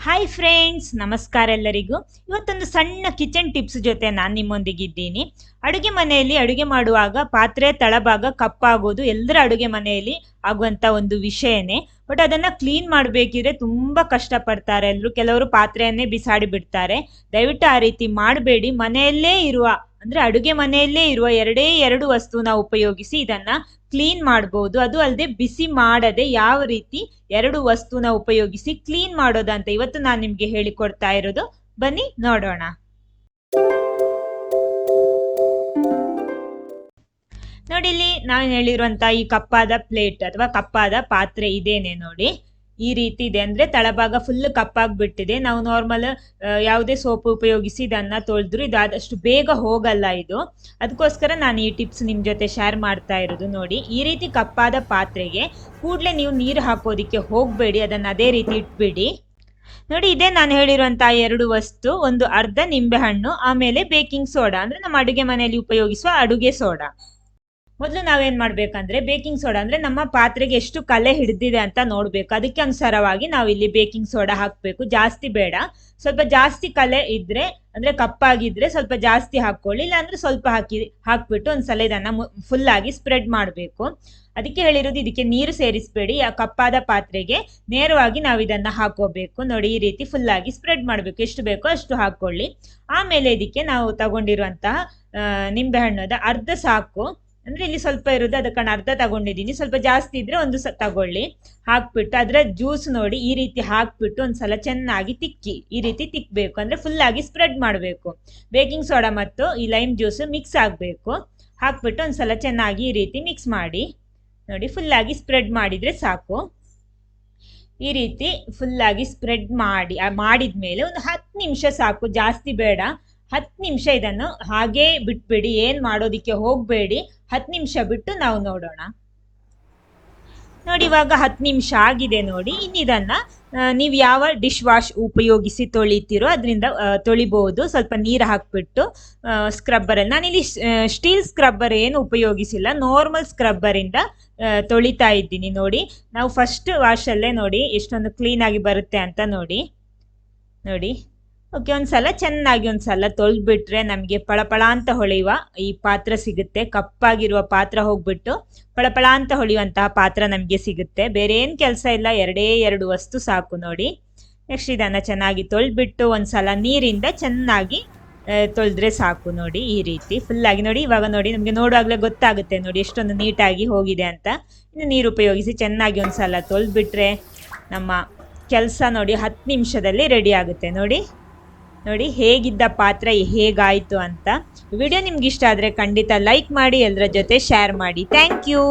Hi friends, ನಮಸ್ಕಾರ ಎಲ್ಲರಿಗೂ. ಇವತ್ತೊಂದು ಸಣ್ಣ ಕಿಚನ್ ಟಿಪ್ಸ್ ಜೊತೆ ನಾನು ನಿಮ್ಮೊಂದಿಗಿದ್ದೀನಿ. ಅಡುಗೆ ಮನೆಯಲ್ಲಿ ಅಡುಗೆ ಮಾಡುವಾಗ ಪಾತ್ರೆ ತಳಭಾಗ ಕಪ್ಪಾಗೋದು ಎಲ್ಲರ ಅಡುಗೆ ಮನೆಯಲ್ಲಿ ಆಗುವಂಥ ಒಂದು ವಿಷಯನೇ. ಬಟ್ ಅದನ್ನು ಕ್ಲೀನ್ ಮಾಡಬೇಕಿದ್ರೆ ತುಂಬ ಕಷ್ಟಪಡ್ತಾರೆ ಎಲ್ಲರೂ. ಕೆಲವರು ಪಾತ್ರೆಯನ್ನೇ ಬಿಸಾಡಿ ಬಿಡ್ತಾರೆ. ದಯವಿಟ್ಟು ಆ ರೀತಿ ಮಾಡಬೇಡಿ. ಮನೆಯಲ್ಲೇ ಇರುವ ಅಂದರೆ ಅಡುಗೆ ಮನೆಯಲ್ಲೇ ಇರುವ ಎರಡು ವಸ್ತುನ ಉಪಯೋಗಿಸಿ ಇದನ್ನು ಕ್ಲೀನ್ ಮಾಡಬಹುದು. ಅದು ಅಲ್ಲದೆ ಬಿಸಿ ಮಾಡದೆ ಯಾವ ರೀತಿ ಎರಡು ವಸ್ತುನ ಉಪಯೋಗಿಸಿ ಕ್ಲೀನ್ ಮಾಡೋದಂತ ಇವತ್ತು ನಾನು ನಿಮ್ಗೆ ಹೇಳಿಕೊಡ್ತಾ ಇರೋದು. ಬನ್ನಿ ನೋಡೋಣ. ನೋಡಿ, ಇಲ್ಲಿ ನಾನು ಹೇಳಿರುವಂತ ಈ ಕಪ್ಪಾದ ಪ್ಲೇಟ್ ಅಥವಾ ಕಪ್ಪಾದ ಪಾತ್ರೆ ಇದೇನೆ ನೋಡಿ. ಈ ರೀತಿ ಇದೆ, ಅಂದ್ರೆ ತಳಭಾಗ ಫುಲ್ ಕಪ್ಪಾಗ್ಬಿಟ್ಟಿದೆ. ನಾವು ನಾರ್ಮಲ್ ಯಾವುದೇ ಸೋಪ್ ಉಪಯೋಗಿಸಿ ಇದನ್ನ ತೊಳೆದ್ರು ಇದು ಆದಷ್ಟು ಬೇಗ ಹೋಗಲ್ಲ ಇದು. ಅದಕ್ಕೋಸ್ಕರ ನಾನು ಈ ಟಿಪ್ಸ್ ನಿಮ್ ಜೊತೆ ಶೇರ್ ಮಾಡ್ತಾ ಇರೋದು. ನೋಡಿ, ಈ ರೀತಿ ಕಪ್ಪಾದ ಪಾತ್ರೆಗೆ ಕೂಡಲೇ ನೀವು ನೀರು ಹಾಕೋದಿಕ್ಕೆ ಹೋಗಬೇಡಿ, ಅದನ್ನ ಅದೇ ರೀತಿ ಇಟ್ಬಿಡಿ. ನೋಡಿ, ಇದೇ ನಾನು ಹೇಳಿರುವಂತಹ ಎರಡು ವಸ್ತು. ಒಂದು ಅರ್ಧ ನಿಂಬೆಹಣ್ಣು, ಆಮೇಲೆ ಬೇಕಿಂಗ್ ಸೋಡಾ, ಅಂದ್ರೆ ನಮ್ಮ ಅಡುಗೆ ಮನೆಯಲ್ಲಿ ಉಪಯೋಗಿಸುವ ಅಡುಗೆ ಸೋಡಾ. ಮೊದಲು ನಾವೇನ್ ಮಾಡ್ಬೇಕಂದ್ರೆ ಬೇಕಿಂಗ್ ಸೋಡಾ ಅಂದ್ರೆ ನಮ್ಮ ಪಾತ್ರೆಗೆ ಎಷ್ಟು ಕಲೆ ಹಿಡಿದಿದೆ ಅಂತ ನೋಡ್ಬೇಕು. ಅದಕ್ಕೆ ಅನುಸಾರವಾಗಿ ನಾವು ಇಲ್ಲಿ ಬೇಕಿಂಗ್ ಸೋಡಾ ಹಾಕ್ಬೇಕು. ಜಾಸ್ತಿ ಬೇಡ, ಸ್ವಲ್ಪ ಜಾಸ್ತಿ ಕಲೆ ಇದ್ರೆ ಅಂದ್ರೆ ಕಪ್ಪಾಗಿದ್ರೆ ಸ್ವಲ್ಪ ಜಾಸ್ತಿ ಹಾಕೊಳ್ಳಿ, ಇಲ್ಲಾಂದ್ರೆ ಸ್ವಲ್ಪ ಹಾಕ್ಬಿಟ್ಟು ಒಂದ್ಸಲ ಇದನ್ನ ಫುಲ್ ಆಗಿ ಸ್ಪ್ರೆಡ್ ಮಾಡಬೇಕು. ಅದಕ್ಕೆ ಹೇಳಿರೋದು, ಇದಕ್ಕೆ ನೀರು ಸೇರಿಸಬೇಡಿ. ಆ ಕಪ್ಪಾದ ಪಾತ್ರೆಗೆ ನೇರವಾಗಿ ನಾವು ಇದನ್ನ ಹಾಕೋಬೇಕು. ನೋಡಿ, ಈ ರೀತಿ ಫುಲ್ ಆಗಿ ಸ್ಪ್ರೆಡ್ ಮಾಡಬೇಕು. ಎಷ್ಟು ಬೇಕೋ ಅಷ್ಟು ಹಾಕೊಳ್ಳಿ. ಆಮೇಲೆ ಇದಕ್ಕೆ ನಾವು ತಗೊಂಡಿರುವಂತಹ ನಿಂಬೆಹಣ್ಣದ ಅರ್ಧ ಸಾಕು. ಅಂದ್ರೆ ಇಲ್ಲಿ ಸ್ವಲ್ಪ ಇರೋದು, ಅದಕ್ಕೆ ಅರ್ಧ ತಗೊಂಡಿದ್ದೀನಿ. ಸ್ವಲ್ಪ ಜಾಸ್ತಿ ಇದ್ರೆ ಒಂದು ತಗೊಳ್ಳಿ. ಹಾಕ್ಬಿಟ್ಟು ಅದರ ಜ್ಯೂಸ್ ನೋಡಿ ಈ ರೀತಿ ಹಾಕ್ಬಿಟ್ಟು ಒಂದ್ಸಲ ಚೆನ್ನಾಗಿ ತಿಕ್ಕಿ. ಈ ರೀತಿ ತಿಕ್ಬೇಕು, ಅಂದ್ರೆ ಫುಲ್ ಆಗಿ ಸ್ಪ್ರೆಡ್ ಮಾಡಬೇಕು. ಬೇಕಿಂಗ್ ಸೋಡಾ ಮತ್ತು ಈ ಲೈಮ್ ಜ್ಯೂಸ್ ಮಿಕ್ಸ್ ಆಗಬೇಕು. ಹಾಕ್ಬಿಟ್ಟು ಒಂದ್ಸಲ ಚೆನ್ನಾಗಿ ಈ ರೀತಿ ಮಿಕ್ಸ್ ಮಾಡಿ. ನೋಡಿ, ಫುಲ್ ಆಗಿ ಸ್ಪ್ರೆಡ್ ಮಾಡಿದ್ರೆ ಸಾಕು. ಈ ರೀತಿ ಫುಲ್ ಆಗಿ ಸ್ಪ್ರೆಡ್ ಮಾಡಿದ್ಮೇಲೆ ಒಂದು 10 ನಿಮಿಷ ಸಾಕು, ಜಾಸ್ತಿ ಬೇಡ. 10 ನಿಮಿಷ ಇದನ್ನು ಹಾಗೇ ಬಿಟ್ಬಿಡಿ, ಏನ್ ಮಾಡೋದಿಕ್ಕೆ ಹೋಗ್ಬೇಡಿ. 10 ನಿಮಿಷ ಬಿಟ್ಟು ನಾವು ನೋಡೋಣ. ನೋಡಿ, ಇವಾಗ 10 ನಿಮಿಷ ಆಗಿದೆ ನೋಡಿ. ಇನ್ನಿದನ್ನ ನೀವು ಯಾವ ಡಿಶ್ ವಾಶ್ ಉಪಯೋಗಿಸಿ ತೊಳಿತೀರೋ ಅದರಿಂದ ತೊಳಿಬಹುದು. ಸ್ವಲ್ಪ ನೀರು ಹಾಕ್ಬಿಟ್ಟು ಸ್ಕ್ರಬ್ಬರಲ್ಲಿ, ನಾನಿಲ್ಲಿ ಸ್ಟೀಲ್ ಸ್ಕ್ರಬ್ಬರ್ ಏನು ಉಪಯೋಗಿಸಿಲ್ಲ, ನಾರ್ಮಲ್ ಸ್ಕ್ರಬ್ಬರ್ ಇಂದ ತೊಳಿತಾ ಇದ್ದೀನಿ. ನೋಡಿ, ನಾವು ಫಸ್ಟ್ ವಾಶಲ್ಲೇ ನೋಡಿ ಎಷ್ಟೊಂದು ಕ್ಲೀನ್ ಆಗಿ ಬರುತ್ತೆ ಅಂತ ನೋಡಿ. ಓಕೆ, ಒಂದ್ಸಲ ಚೆನ್ನಾಗಿ ಒಂದ್ಸಲ ತೊಳೆದ್ಬಿಟ್ರೆ ನಮಗೆ ಪಳಪಳ ಅಂತ ಹೊಳೆಯುವ ಈ ಪಾತ್ರ ಸಿಗುತ್ತೆ. ಕಪ್ಪಾಗಿರುವ ಪಾತ್ರ ಹೋಗ್ಬಿಟ್ಟು ಪಳಪಳ ಅಂತ ಹೊಳೆಯುವಂತಹ ಪಾತ್ರ ನಮಗೆ ಸಿಗುತ್ತೆ. ಬೇರೆ ಏನು ಕೆಲಸ ಇಲ್ಲ, ಎರಡು ವಸ್ತು ಸಾಕು. ನೋಡಿ, ನೆಕ್ಸ್ಟ್ ಇದನ್ನ ಚೆನ್ನಾಗಿ ತೊಳೆದ್ಬಿಟ್ಟು ಒಂದ್ಸಲ ನೀರಿಂದ ಚೆನ್ನಾಗಿ ತೊಳೆದ್ರೆ ಸಾಕು. ನೋಡಿ, ಈ ರೀತಿ ಫುಲ್ ಆಗಿ ನೋಡಿ. ಇವಾಗ ನೋಡಿ, ನಮಗೆ ನೋಡುವಾಗಲೇ ಗೊತ್ತಾಗುತ್ತೆ ನೋಡಿ ಎಷ್ಟೊಂದು ನೀಟಾಗಿ ಹೋಗಿದೆ ಅಂತ. ಇನ್ನು ನೀರು ಉಪಯೋಗಿಸಿ ಚೆನ್ನಾಗಿ ಒಂದ್ಸಲ ತೊಳೆದ್ಬಿಟ್ರೆ ನಮ್ಮ ಕೆಲಸ ನೋಡಿ 10 ನಿಮಿಷದಲ್ಲಿ ರೆಡಿ ಆಗುತ್ತೆ. ನೋಡಿ ಹೇಗಿದ್ದ ಪಾತ್ರ ಹೇಗಾಯಿತು ಅಂತ. ವಿಡಿಯೋ ನಿಮ್ಗೆ ಇಷ್ಟ ಆದರೆ ಖಂಡಿತ ಲೈಕ್ ಮಾಡಿ, ಎಲ್ಲರ ಜೊತೆ ಶೇರ್ ಮಾಡಿ. Thank you.